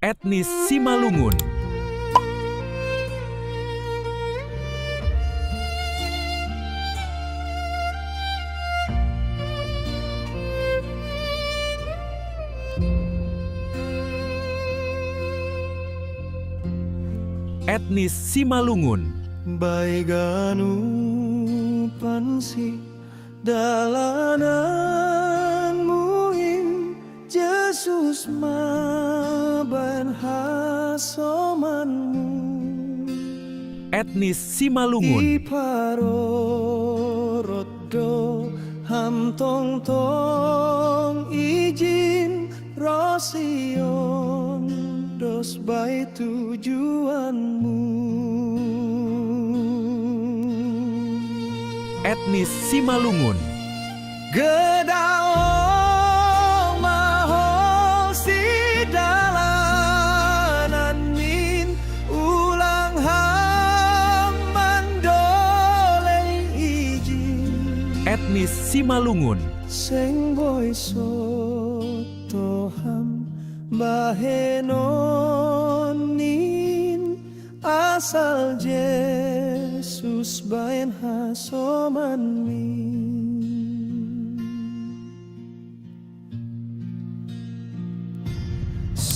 Etnis Simalungun. Etnis Simalungun. Baiganu pansi dalanan muhim Jesus maban hasomanmu. Etnis Simalungun. Iparorodo ham tong tong izin rosion dos by tujuanmu. Etnis Simalungun. Gedaong mahol si dalanan min ulang ham mandolei izin. Etnis Simalungun. Seng boy soto ham bahenonin asal Jesus bain hasoman min.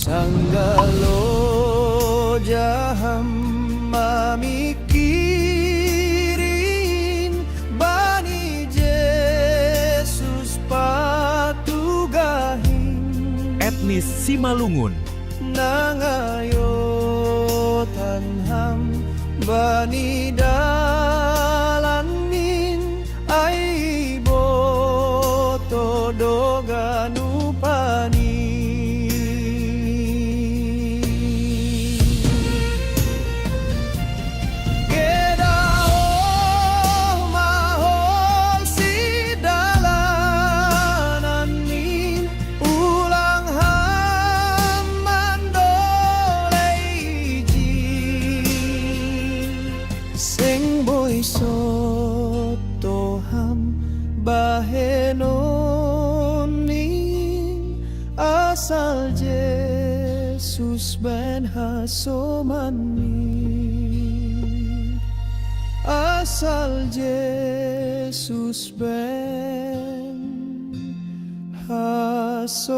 Sanggalo jaham mamikirin bani Jesus patugahin. Etnis Simalungun. Nangayo tanham bani dalan min ai boto doganu pani. Gedao mahol si dalanan min ulang ham mandolei izin. Seng boy soto ham bahenonin asal Jesus ben hasoman min. Asal Jesus ben hasoman